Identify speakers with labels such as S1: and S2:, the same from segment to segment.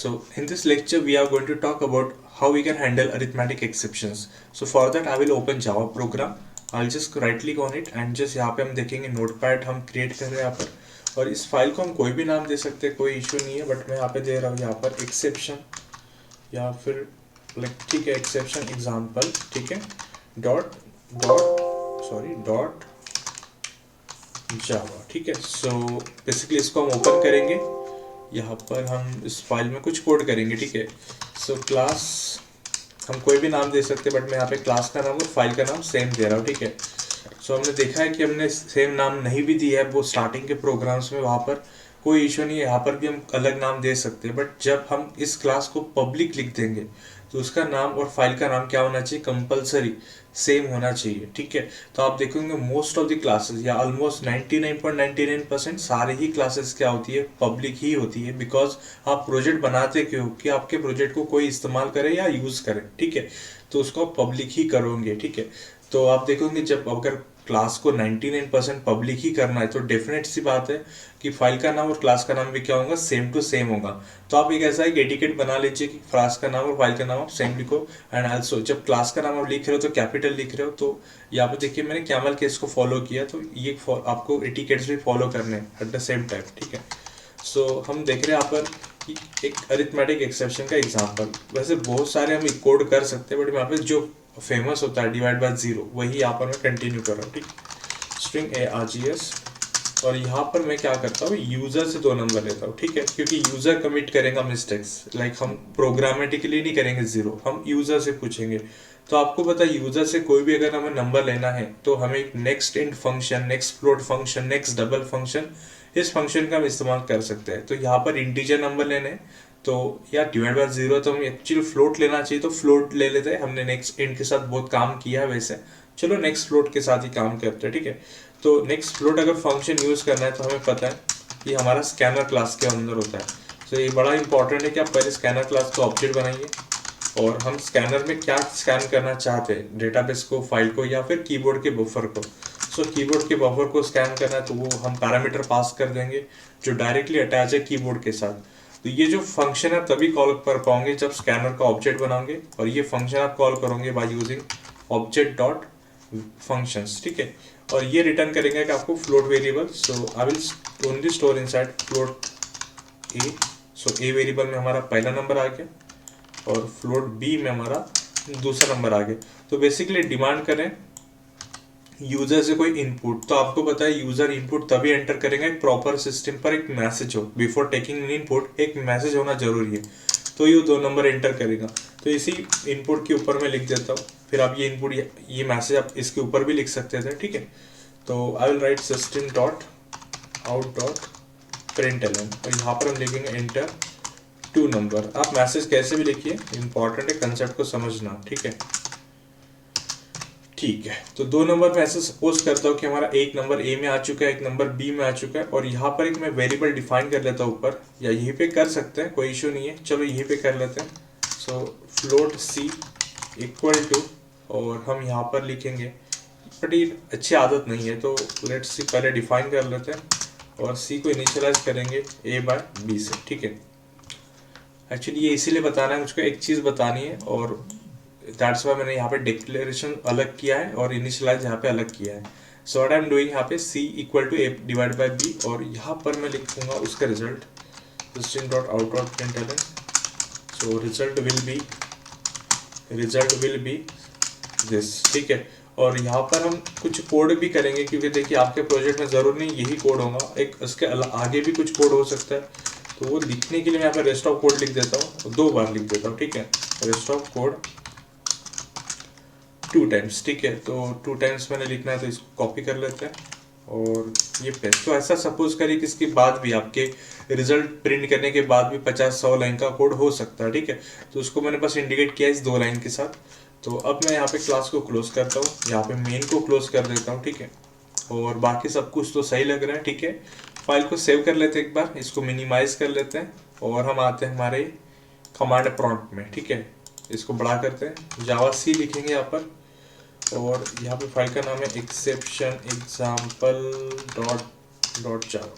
S1: So in this lecture we are going to talk about how we can handle arithmetic exceptions. So for that I will open Java program. I'll just right click on it and just यहाँ पे हम देखेंगे notepad हम create कर रहे हैं यहाँ पर, और इस फाइल को हम कोई भी नाम दे सकते हैं, कोई इशू नहीं है, बट मैं यहाँ पे दे रहा हूँ यहाँ पर एक्सेप्शन या फिर लाइक ठीक है एक्सेप्शन एग्जाम्पल, ठीक है, डॉट डॉट जावा, ठीक है। सो बेसिकली इसको हम ओपन करेंगे, यहाँ पर हम इस फाइल में कुछ कोड करेंगे, ठीक है। सो क्लास हम कोई भी नाम दे सकते हैं, बट मैं यहाँ पे क्लास का नाम और फाइल का नाम सेम दे रहा हूँ, ठीक है। सो हमने देखा है कि हमने सेम नाम नहीं भी दिया है वो स्टार्टिंग के प्रोग्राम्स में, वहाँ पर कोई इशू नहीं है, यहाँ पर भी हम अलग नाम दे सकते हैं, बट जब हम इस क्लास को पब्लिक लिख देंगे तो उसका नाम और फाइल का नाम क्या होना चाहिए, कंपलसरी सेम होना चाहिए, ठीक है। तो आप देखेंगे मोस्ट ऑफ द क्लासेस या ऑलमोस्ट 99.99% सारे ही क्लासेस क्या होती है, पब्लिक ही होती है, बिकॉज आप प्रोजेक्ट बनाते क्यों कि आपके प्रोजेक्ट को कोई इस्तेमाल करे या यूज करे, ठीक है, तो उसको आप पब्लिक ही करोगे, ठीक है। तो आप देखोगे जब अगर क्लास को 99% पब्लिक ही करना है तो डेफिनेट सी बात है कि फाइल का नाम और क्लास का नाम भी क्या होगा, सेम टू सेम होगा। तो आप एक ऐसा एक एटिकेट बना लीजिए कि क्लास का नाम और फाइल का नाम आप सेम लिखो, एंड आल्सो जब क्लास का नाम आप लिख रहे हो तो कैपिटल लिख रहे हो। तो यहाँ पे देखिए मैंने कैमल केस को फॉलो किया, तो ये आपको एटिकेट्स भी फॉलो करने हैं एट द सेम टाइम, ठीक है। सो हम देख रहे हैं यहाँ पर कि एक अरिथमेटिक एक्सेप्शन का एग्जाम्पल, वैसे बहुत सारे हम कोड कर सकते हैं, बट यहाँ पे जो फेमस होता है डिवाइड बाय जीरो, वही यहाँ पर मैं कंटिन्यू कर रहा हूँ, ठीक। स्ट्रिंग args, और यहाँ पर मैं क्या करता हूँ, यूजर से 2 नंबर लेता हूँ, ठीक है, क्योंकि यूजर कमिट करेगा मिस्टेक्स, लाइक हम प्रोग्रामेटिकली नहीं करेंगे जीरो, हम यूजर से पूछेंगे। तो आपको पता है यूजर से कोई भी अगर हमें नंबर लेना है तो हमें एक next int function, next float function, next double function, इस फंक्शन का हम इस्तेमाल कर सकते हैं। तो यहाँ पर इंटीजर नंबर लेने हैं तो या डिवाइड बाय जीरो, तो हम एक्चुअली फ्लोट लेना चाहिए तो फ्लोट ले लेते हैं, हमने नेक्स्ट इंट के साथ बहुत काम किया है वैसे, चलो नेक्स्ट फ्लोट के साथ ही काम करते हैं, ठीक है। तो नेक्स्ट फ्लोट अगर फंक्शन यूज करना है तो हमें पता है कि हमारा स्कैनर क्लास के अंदर होता है। तो ये बड़ा इंपॉर्टेंट है कि आप पहले स्कैनर क्लास को ऑब्जेक्ट बनाइए, और हम स्कैनर में क्या स्कैन करना चाहते हैं, डेटाबेस को, फाइल को, या फिर कीबोर्ड के बफर को। सो कीबोर्ड के बफर को स्कैन करना है तो वो हम पैरामीटर पास कर देंगे जो डायरेक्टली अटैच है कीबोर्ड के साथ। तो ये जो फंक्शन है तभी कॉल कर पाओगे जब स्कैनर का ऑब्जेक्ट बनाओगे, और ये फंक्शन आप कॉल करोगे by using object dot functions, ठीक है। और ये रिटर्न करेंगे कि आपको float variable, so I will only store inside float A. So a variable में हमारा पहला नंबर आ गया और फ्लोट बी में हमारा दूसरा नंबर आ गया। तो बेसिकली डिमांड करें यूजर से कोई इनपुट, तो आपको पता है यूजर इनपुट तभी एंटर करेंगे एक प्रॉपर सिस्टम पर एक मैसेज हो, बिफोर टेकिंग इन इनपुट एक मैसेज होना जरूरी है, तो ये 2 नंबर एंटर करेगा। तो इसी इनपुट के ऊपर मैं लिख देता हूँ, फिर आप ये इनपुट ये मैसेज आप इसके ऊपर भी लिख सकते थे, ठीक है। तो I will write system dot out dot println, और यहाँ पर हम लिखेंगे एंटर 2 नंबर। आप मैसेज कैसे भी लिखिए, इंपॉर्टेंट है कंसेप्ट को समझना, ठीक है। ठीक है, तो 2 नंबर में ऐसे सपोज करता हूँ कि हमारा एक नंबर ए में आ चुका है, एक नंबर बी में आ चुका है, और यहाँ पर एक मैं वेरिएबल डिफाइन कर लेता हूँ ऊपर, या यहीं पे कर सकते हैं, कोई इशू नहीं है, चलो यहीं पे कर लेते हैं। सो फ्लोट सी इक्वल टू, और हम यहाँ पर लिखेंगे, बट ये अच्छी आदत नहीं है, तो लेट्स सी पहले डिफाइन कर लेते हैं और सी को इनिशियलाइज करेंगे ए बाय बी से, ठीक है। एक्चुअली ये इसीलिए बताना है मुझको, एक चीज़ बतानी है, और दैट्स वाई मैंने यहाँ पे डिक्लेरेशन अलग किया है और इनिशियलाइज यहाँ पे अलग किया है। So what I am doing, यहाँ पे c equal to a divide by b, और यहाँ पर मैं लिखूंगा उसका result system dot out dot println. So result will be this, ठीक है। और यहाँ पर हम कुछ कोड भी करेंगे, क्योंकि देखिए आपके प्रोजेक्ट में जरूर नहीं यही कोड होगा, एक उसके आगे भी कुछ कोड हो सकता है, तो वो लिखने के लिए मैं यहाँ पर रेस्ट ऑफ कोड लिख देता हूँ, 2 बार लिख देता हूँ, ठीक है। रेस्ट ऑफ कोड 2 टाइम्स, ठीक है। तो 2 टाइम्स मैंने लिखना है, तो इसको कॉपी कर लेते हैं और ये पेस्ट। तो ऐसा सपोज करिए कि इसके बाद भी आपके रिजल्ट प्रिंट करने के बाद भी 50-100 लाइन का कोड हो सकता है, ठीक है। तो उसको मैंने बस इंडिकेट किया इस 2 लाइन के साथ। तो अब मैं यहाँ पे क्लास को क्लोज करता हूँ, यहाँ पे मेन को क्लोज कर देता हूँ, ठीक है। और बाकी सब कुछ तो सही लग रहा है, ठीक है। फाइल को सेव कर लेते हैं एक बार, इसको मिनिमाइज कर लेते हैं, और हम आते हैं हमारे कमांड प्रॉम्प्ट में, ठीक है। इसको बड़ा करते हैं, जावा सी लिखेंगे यहाँ पर, और यहाँ पे फाइल का नाम है एक्सेप्शन एग्जाम्पल डॉट जावा।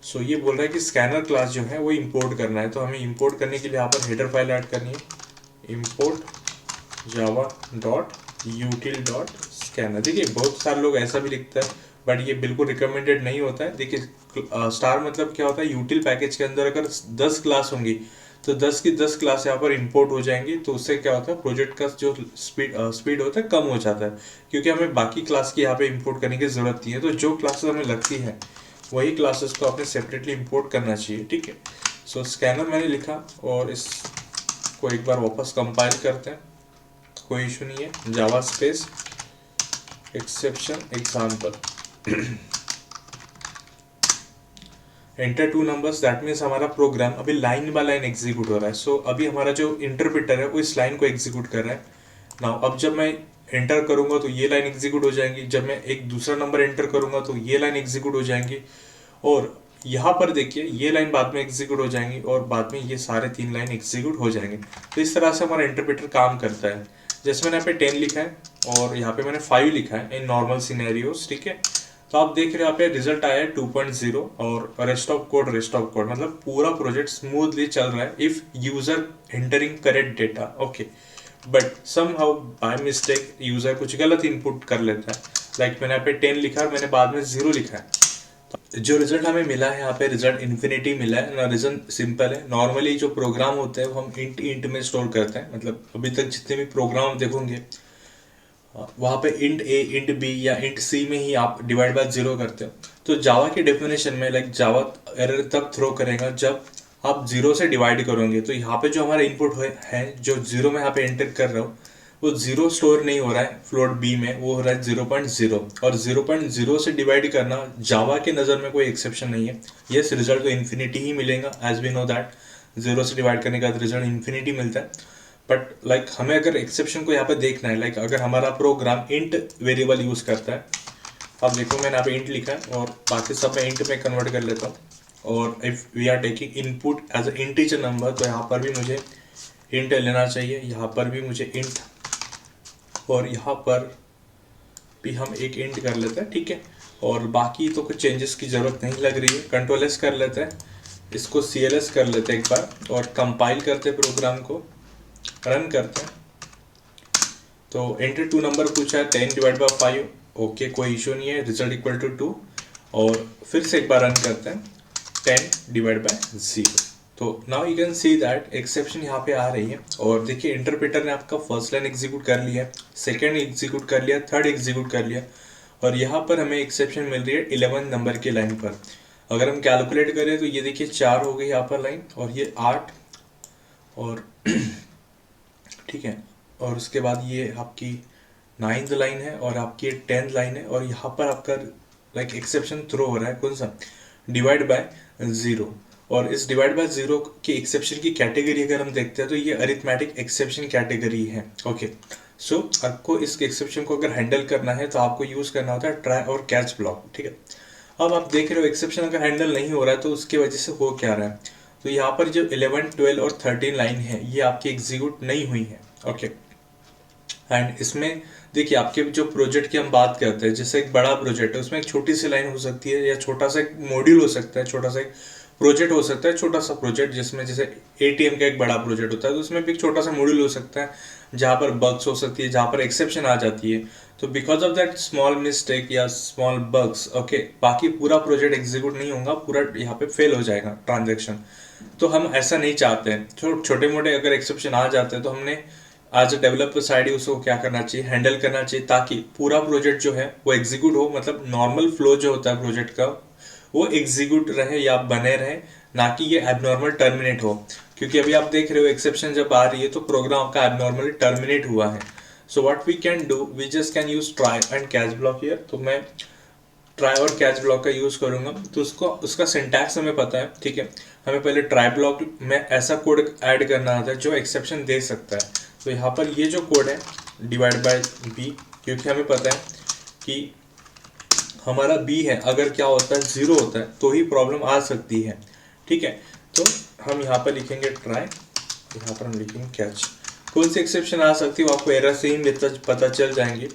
S1: सो ये बोल रहा है कि स्कैनर क्लास जो है वो इंपोर्ट करना है, तो हमें इंपोर्ट करने के लिए यहाँ पर हेडर फाइल ऐड करनी है, import java.util.scanner। देखिए बहुत सारे लोग ऐसा भी लिखता है, बट ये बिल्कुल रिकमेंडेड नहीं होता है। देखिए स्टार मतलब क्या होता है, यूटिल पैकेज के अंदर अगर 10 क्लास होंगी तो 10 की 10 क्लास यहाँ पर इंपोर्ट हो जाएंगी, तो उससे क्या होता है प्रोजेक्ट का जो स्पीड होता है कम हो जाता है, क्योंकि हमें बाकी क्लास की यहाँ पे इंपोर्ट करने की जरूरत नहीं है। तो जो क्लासेस हमें लगती है वही क्लासेस को आपने सेपरेटली इंपोर्ट करना चाहिए, ठीक है। सो स्कैनर मैंने लिखा और इसको एक बार वापस कंपाइल करते हैं, कोई इशू नहीं है। Java space exception example enter 2 numbers, that means हमारा प्रोग्राम अभी लाइन बाय लाइन एग्जीक्यूट हो रहा है। सो अभी हमारा जो इंटरप्रेटर है वो इस लाइन को एग्जीक्यूट कर रहा है। नाउ अब जब मैं एंटर करूंगा तो ये लाइन एग्जीक्यूट हो जाएंगी, जब मैं एक दूसरा नंबर एंटर करूंगा तो ये लाइन एग्जीक्यूट हो जाएंगी, और यहाँ पर देखिए ये लाइन बाद में एग्जीक्यूट हो जाएंगी, और बाद में ये सारे 3 लाइन एग्जीक्यूट हो जाएंगे। तो इस तरह से हमारा इंटरप्रेटर काम करता है। जैसे मैंने यहाँ पे 10 लिखा है और यहाँ पे मैंने 5 लिखा है इन नॉर्मल सिनेरियोस, ठीक है। तो आप देख रहे हो यहाँ पे रिजल्ट आया है 2.0 और रेस्ट ऑफ कोड मतलब पूरा प्रोजेक्ट स्मूथली चल रहा है if user entering correct data, okay. But somehow by mistake user कुछ गलत इनपुट कर लेता है, लाइक मैंने यहाँ पे 10 लिखा है, मैंने बाद में 0 लिखा है। जो रिजल्ट हमें मिला है यहाँ पे रिजल्ट इन्फिनिटी मिला है ना। रीजन सिंपल है, नॉर्मली जो प्रोग्राम होते हैं वो हम इंट में स्टोर करते हैं, मतलब अभी तक जितने भी प्रोग्राम देखोगे वहाँ पे इंट ए इंट बी या इंट सी में ही आप डिवाइड बाय 0 करते हो। तो जावा की डेफिनेशन में लाइक जावा एरर तब थ्रो करेगा जब आप 0 से डिवाइड करोगे। तो यहाँ पे जो हमारा इनपुट है जो 0 में यहाँ पे एंटर कर रहा हूँ वो 0 स्टोर नहीं हो रहा है फ्लोट बी में, वो हो रहा है 0.0, और 0.0 से डिवाइड करना जावा के नज़र में कोई एक्सेप्शन नहीं है। यस, रिजल्ट तो इन्फिनिटी ही मिलेगा, एज वी नो दैट 0 से डिवाइड करने का रिजल्ट इन्फिनिटी मिलता है। बट लाइक हमें अगर एक्सेप्शन को यहाँ पे देखना है, लाइक अगर हमारा प्रोग्राम इंट वेरिएबल यूज करता है, अब देखो मैंने यहाँ पे इंट लिखा है और बाकी सब मैं इंट में कन्वर्ट कर लेता हूँ, और if we are taking input as a integer number तो यहाँ पर भी मुझे इंट लेना चाहिए, यहाँ पर भी मुझे इंट, और यहाँ पर भी हम एक इंट कर लेते हैं, ठीक है। और बाकी तो कुछ चेंजेस की जरूरत नहीं लग रही है। कंट्रोल एस कर लेते हैं, इसको CLS कर लेते हैं एक बार और कंपाइल करते हैं, प्रोग्राम को रन करते हैं। तो एंटर 2 नंबर पूछा है, 10 डिवाइड बाय 5, ओके कोई इशू नहीं है, रिजल्ट इक्वल टू 2, और फिर से एक बार रन करते हैं 10 डिवाइड बाय 0। तो now you can see that exception यहाँ पे आ रही है। और देखिए इंटरप्रेटर ने आपका फर्स्ट लाइन एग्जीक्यूट कर लिया, सेकेंड एग्जीक्यूट कर लिया, थर्ड एग्जीक्यूट कर लिया, और यहाँ पर हमें एक्सेप्शन मिल रही है 11 नंबर की लाइन पर। अगर हम कैलकुलेट करें तो ये देखिए 4 हो गई यहाँ पर लाइन, और ये 8, और ठीक है, और उसके बाद ये आपकी 9th लाइन है और आपकी 10th लाइन है, और यहाँ पर आपका लाइक एक्सेप्शन थ्रो हो रहा है कौन सा, डिवाइड बाय 0। और इस डिवाइड बाय 0 की एक्सेप्शन की कैटेगरी अगर हम देखते हैं तो ये अरिथमेटिक एक्सेप्शन कैटेगरी है, ओके। सो आपको इस एक्सेप्शन को अगर हैंडल करना है तो आपको यूज करना होता है ट्राई और कैच ब्लॉक, ठीक है। अब आप देख रहे हो एक्सेप्शन अगर हैंडल नहीं हो रहा है तो उसकी वजह से हो क्या रहा है, तो यहाँ पर जो 11, 12 और 13 लाइन है ये आपकी एग्जीक्यूट नहीं हुई है, ओके। एंड इसमें देखिए आपके जो प्रोजेक्ट की हम बात करते हैं, जैसे एक बड़ा प्रोजेक्ट है उसमें एक छोटी सी लाइन हो सकती है, या छोटा सा एक मॉड्यूल हो सकता है, छोटा सा एक प्रोजेक्ट हो सकता है, छोटा सा प्रोजेक्ट जिसमें जैसे ATM का एक बड़ा प्रोजेक्ट होता है तो उसमें भी एक छोटा सा मॉड्यूल हो सकता है जहाँ पर बग्स हो सकती है, जहाँ पर एक्सेप्शन आ जाती है। तो because of that small mistake या स्मॉल बग्स, ओके, बाकी पूरा प्रोजेक्ट एग्जीक्यूट नहीं होगा, पूरा यहाँ पे फेल हो जाएगा ट्रांजेक्शन। तो हम ऐसा नहीं चाहते हैं। छोटे मोटे अगर एक्सेप्शन आ जाते हैं तो हमने एज अ डेवलपर साइड ही उसको क्या करना चाहिए, हैंडल करना चाहिए, ताकि पूरा प्रोजेक्ट जो है वो एग्जीक्यूट हो, मतलब नॉर्मल फ्लो जो होता है प्रोजेक्ट का वो एग्जीक्यूट रहे या बने रहे, ना कि ये एबनॉर्मल टर्मिनेट हो। क्योंकि अभी आप देख रहे हो एक्सेप्शन जब आ रही है तो प्रोग्राम आपका एबनॉर्मली टर्मिनेट हुआ है। So what we can do, we just can use try and catch block here. तो मैं ट्राई और कैच ब्लॉक का यूज करूंगा, तो उसका सिंटैक्स हमें पता है, ठीक है। हमें पहले ट्राई ब्लॉक में ऐसा कोड ऐड करना होता है जो एक्सेप्शन दे सकता है। तो यहाँ पर ये जो कोड है डिवाइड बाय b, क्योंकि हमें पता है कि हमारा b है, अगर क्या होता है 0 होता है तो ही प्रॉब्लम आ सकती है, ठीक है। तो हम यहाँ पर लिखेंगे ट्राई, यहाँ पर हम लिखेंगे कैच। कौन सी एक्सेप्शन आ सकती है वो आपको एरर से ही पता चल जाएंगे,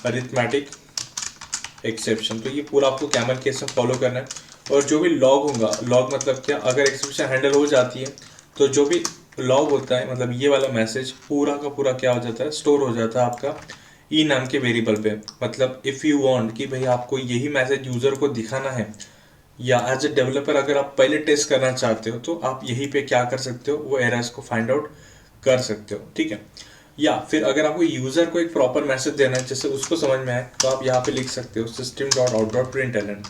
S1: अरिथमेटिक एक्सेप्शन। तो ये पूरा आपको कैमल केस में फॉलो करना है। और जो भी लॉग होगा, लॉग मतलब क्या, अगर एक्सेप्शन हैंडल हो जाती है तो जो भी लॉग होता है मतलब ये वाला मैसेज पूरा का पूरा क्या हो जाता है, स्टोर हो जाता है आपका ई नाम के वेरिएबल पे। मतलब इफ़ यू वांट कि भाई आपको यही मैसेज यूज़र को दिखाना है, या एज ए डेवलपर अगर आप पहले टेस्ट करना चाहते हो तो आप यहीं पे क्या कर सकते हो, वो एरर्स को फाइंड आउट कर सकते हो, ठीक है। या फिर अगर आपको यूज़र को एक प्रॉपर मैसेज देना है जैसे उसको समझ में आए, तो आप यहाँ पे लिख सकते हो system.out.println,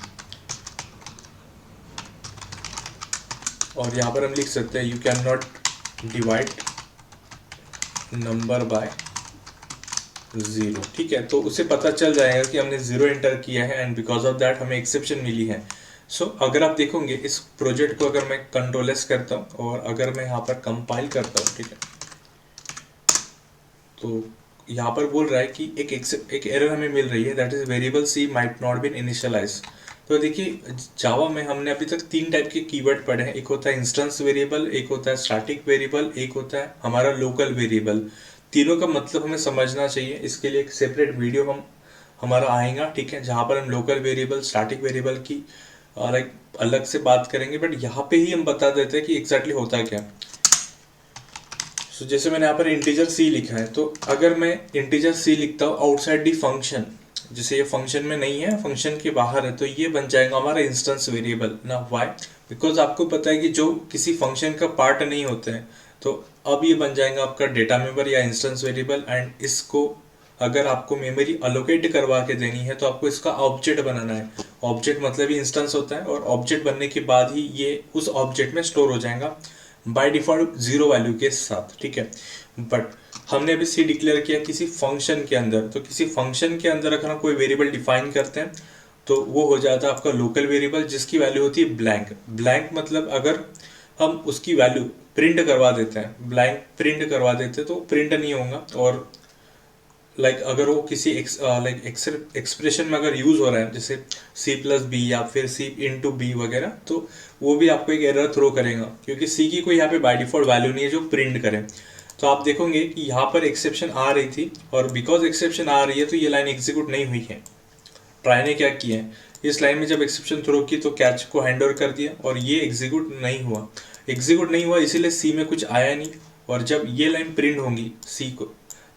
S1: और यहाँ पर हम लिख सकते हैं you can not divide number by 0, ठीक है। तो उसे पता चल जाएगा कि हमने 0 एंटर किया है एंड बिकॉज ऑफ दैट हमें एक्सेप्शन मिली है। सो अगर आप देखोगे इस प्रोजेक्ट को, अगर मैं कंट्रोल एस करता हूँ और अगर मैं यहाँ पर कंपाइल करता हूँ, ठीक है, तो यहाँ पर बोल रहा है कि एक एरर हमें मिल रही है, that is variable C might not been initialize. तो देखिए जावा में हमने अभी तक 3 टाइप के कीवर्ड पढ़े हैं, एक होता है इंस्टेंस वेरिएबल, एक होता है स्टैटिक वेरिएबल, एक होता है हमारा लोकल वेरिएबल। तीनों का मतलब हमें समझना चाहिए, इसके लिए एक सेपरेट वीडियो हमारा आएगा, ठीक है, जहाँ पर हम लोकल वेरिएबल, स्टैटिक वेरिएबल की लाइक अलग से बात करेंगे, बट यहाँ पे ही हम बता देते हैं कि एग्जैक्टली होता क्या। जैसे मैंने यहाँ पर इंटीजर सी लिखा है, तो अगर मैं इंटीजर सी लिखता हूँ आउटसाइड दी फंक्शन, जैसे ये फंक्शन में नहीं है, फंक्शन के बाहर है, तो ये बन जाएगा हमारा इंस्टेंस वेरिएबल ना। वाई? बिकॉज आपको पता है कि जो किसी फंक्शन का पार्ट नहीं होते हैं, तो अब ये बन जाएगा आपका डेटा मेंबर या इंस्टेंस वेरिएबल। एंड इसको अगर आपको मेमोरी अलोकेट करवा के देनी है तो आपको इसका ऑब्जेक्ट बनाना है। ऑब्जेक्ट मतलब ही इंस्टेंस होता है, और ऑब्जेक्ट बनने के बाद ही ये उस ऑब्जेक्ट में स्टोर हो जाएगा बाय डिफॉल्ट 0 वैल्यू के साथ, ठीक है। बट हमने अभी सी डिक्लेयर किया किसी फंक्शन के अंदर, तो किसी फंक्शन के अंदर अगर हम कोई वेरिएबल डिफाइन करते हैं तो वो हो जाता है आपका लोकल वेरिएबल, जिसकी वैल्यू होती है ब्लैंक। ब्लैंक मतलब अगर हम उसकी वैल्यू प्रिंट करवा देते हैं, ब्लैंक प्रिंट करवा देते हैं तो प्रिंट नहीं होगा। और अगर वो किसी एक्सप्रेशन में अगर यूज हो रहा है, जैसे C+B या फिर C/B वगैरह, तो वो भी आपको एक एरर थ्रो करेगा, क्योंकि C की कोई यहाँ पे बाय डिफॉल्ट वैल्यू नहीं है जो प्रिंट करे। तो आप देखोगे कि यहाँ पर एक्सेप्शन आ रही थी, और बिकॉज एक्सेप्शन आ रही है तो ये लाइन एग्जीक्यूट नहीं हुई है। ट्राई ने क्या किया है, इस लाइन में जब एक्सेप्शन थ्रो की तो कैच को हैंड ओवर कर दिया, और ये एग्जीक्यूट नहीं हुआ। एग्जीक्यूट नहीं हुआ इसीलिए सी में कुछ आया नहीं, और जब ये लाइन प्रिंट होंगी सी को,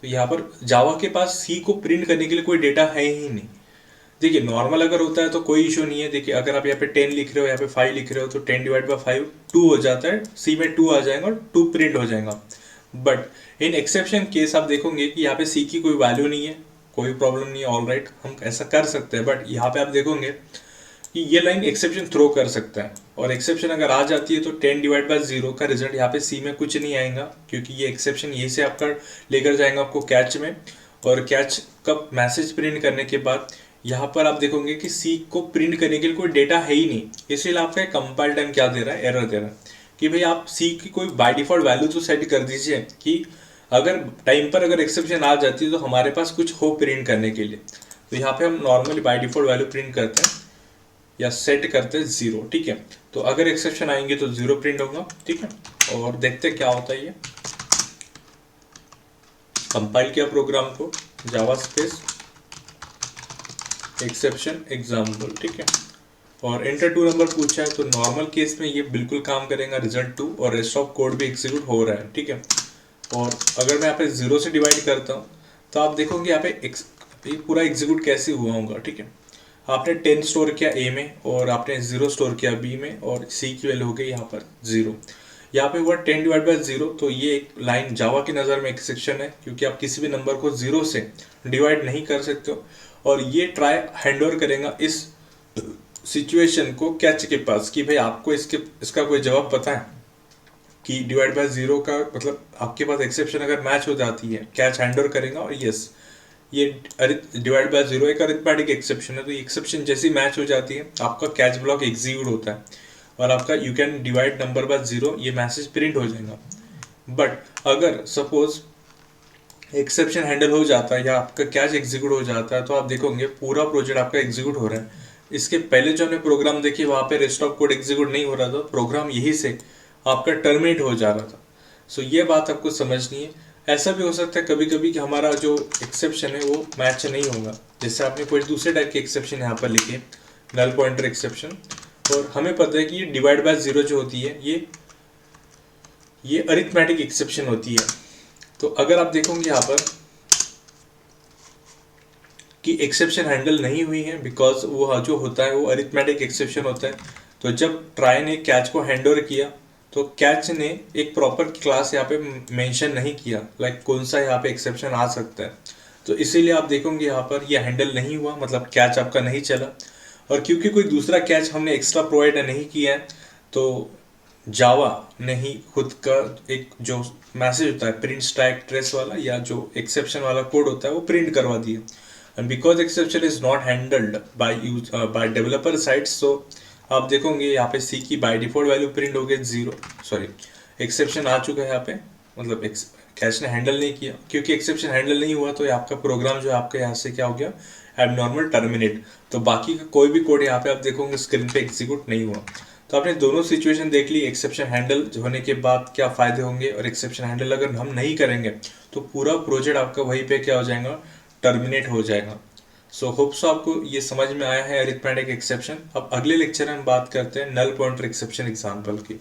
S1: तो यहाँ पर जावा के पास सी को प्रिंट करने के लिए कोई डेटा है ही नहीं। देखिए नॉर्मल अगर होता है तो कोई इशू नहीं है। देखिए अगर आप यहाँ पे 10 लिख रहे हो, यहाँ पे 5 लिख रहे हो, तो 10/5 2 हो जाता है, सी में 2 आ जाएगा और 2 प्रिंट हो जाएगा। बट इन एक्सेप्शन केस आप देखोगे कि यहाँ पे सी की कोई वैल्यू नहीं है, कोई प्रॉब्लम नहीं है, ऑल राइट, हम ऐसा कर सकते हैं। बट यहाँ पे आप देखोगे कि ये लाइन एक्सेप्शन थ्रो कर सकता है, और एक्सेप्शन अगर आ जाती है तो 10/0 का रिजल्ट यहाँ पे सी में कुछ नहीं आएगा, क्योंकि ये एक्सेप्शन यही से आपका लेकर जाएगा आपको कैच में, और कैच का मैसेज प्रिंट करने के बाद यहाँ पर आप देखोगे कि सी को प्रिंट करने के लिए कोई डेटा है ही नहीं। इसलिए आपका कंपाइल टाइम क्या दे रहा है, एरर दे रहा है कि भाई आप सी की कोई बाय डिफॉल्ट वैल्यू तो सेट कर दीजिए कि अगर टाइम पर अगर एक्सेप्शन आ जाती है तो हमारे पास कुछ हो प्रिंट करने के लिए। तो यहाँ पे हम normally by default value print करते हैं या सेट करते हैं 0, ठीक है। तो अगर एक्सेप्शन आएंगे तो 0 प्रिंट होगा, ठीक है। और देखते क्या होता है। ये कंपाइल किया प्रोग्राम को, जावा स्पेस एक्सेप्शन एग्जाम्पल, ठीक है, और एंटर 2 नंबर पूछा है, तो नॉर्मल केस में ये बिल्कुल काम करेगा, रिजल्ट 2, और रेस्ट ऑफ कोड भी एग्जीक्यूट हो रहा है, ठीक है। और अगर मैं यहाँ पे 0 से डिवाइड करता हूँ तो आप देखोगे यहाँ पे पूरा एग्जीक्यूट कैसे हुआ होगा, ठीक है। आपने 10 स्टोर किया ए में, और आपने 0 स्टोर किया बी में, और सी की वैल्यू हो गई यहाँ पर 0। यहाँ पे हुआ 10/0, तो ये एक लाइन जावा की नज़र में एक सेक्शन है, क्योंकि आप किसी भी नंबर को 0 से डिवाइड नहीं कर सकते हो। और ये ट्राई हैंड ओवर करेगा इस सिचुएशन को कैच के पास कि भाई आपको इसका कोई जवाब पता है कि डिवाइड/0 का मतलब आपके पास एक्सेप्शन अगर मैच हो जाती है, कैच हैंड ओवर करेगा, और यस ये डिवाइड/0 एक अरिथमेटिक एक्सेप्शन है, तो ये एक्सेप्शन जैसी मैच हो जाती है आपका कैच ब्लॉक एग्जीक्यूट होता है, और आपका you can divide number by 0 ये मैसेज प्रिंट हो जाएगा। बट अगर सपोज एक्सेप्शन हैंडल हो जाता है या आपका कैच एग्जीक्यूट हो जाता है, तो आप देखोगे पूरा प्रोजेक्ट आपका एग्जीक्यूट हो रहा है। इसके पहले जो हमने प्रोग्राम देखी वहाँ पे रेस्ट ऑफ कोड एग्जीक्यूट नहीं हो रहा था, प्रोग्राम यही से आपका टर्मिनेट हो जा रहा था। सो ये बात आपको समझनी है। ऐसा भी हो सकता है कभी कभी कि हमारा जो एक्सेप्शन है वो मैच नहीं होगा, जैसे आपने कोई दूसरे टाइप के एक्सेप्शन यहाँ पर लिखे, नल पॉइंटर एक्सेप्शन, और हमें पता है कि ये डिवाइड बाय ज़ीरो जो होती है ये अरिथमेटिक एक्सेप्शन होती है। तो अगर आप देखोगे यहाँ पर कि एक्सेप्शन हैंडल नहीं हुई है बिकॉज वो जो होता है वो अरिथमेटिक एक्सेप्शन होता है। तो जब ट्राई ने कैच को हैंड ओवर किया तो कैच ने एक प्रॉपर क्लास यहाँ पे मेंशन नहीं किया लाइक कौन सा यहाँ पे एक्सेप्शन आ सकता है। तो इसीलिए आप देखोगे यहाँ पर ये हैंडल नहीं हुआ, मतलब कैच आपका नहीं चला। और क्योंकि कोई दूसरा कैच हमने एक्स्ट्रा प्रोवाइड नहीं किया है तो जावा ने ही खुद का एक जो मैसेज होता है प्रिंट स्टैक ट्रेस वाला या जो एक्सेप्शन वाला कोड होता है वो प्रिंट करवा दिया। And because exception is not handled by developer side, so आप देखोगे यहाँ पे सी की बाय डिफॉल्ट वैल्यू प्रिंट हो गई जीरो, सॉरी एक्सेप्शन आ चुका है यहाँ पे, मतलब कैच ने हैंडल नहीं किया। क्योंकि एक्सेप्शन हैंडल नहीं हुआ तो आपका प्रोग्राम जो है आपका यहाँ से क्या हो गया, एबनॉर्मल टर्मिनेट। तो बाकी का कोई भी कोड यहाँ पे आप देखोगे स्क्रीन पे एग्जीक्यूट नहीं हुआ। तो आपने दोनों सिचुएशन देख ली, एक्सेप्शन हैंडल होने के बाद क्या फायदे होंगे और एक्सेप्शन हैंडल अगर हम नहीं करेंगे तो पूरा प्रोजेक्ट आपका वहीं पे क्या हो जाएगा, टर्मिनेट हो जाएगा। सो होप सो आपको ये समझ में आया है अरिथमेटिक एक्सेप्शन। अब अगले लेक्चर में हम बात करते हैं नल पॉइंटर एक्सेप्शन एग्जाम्पल की।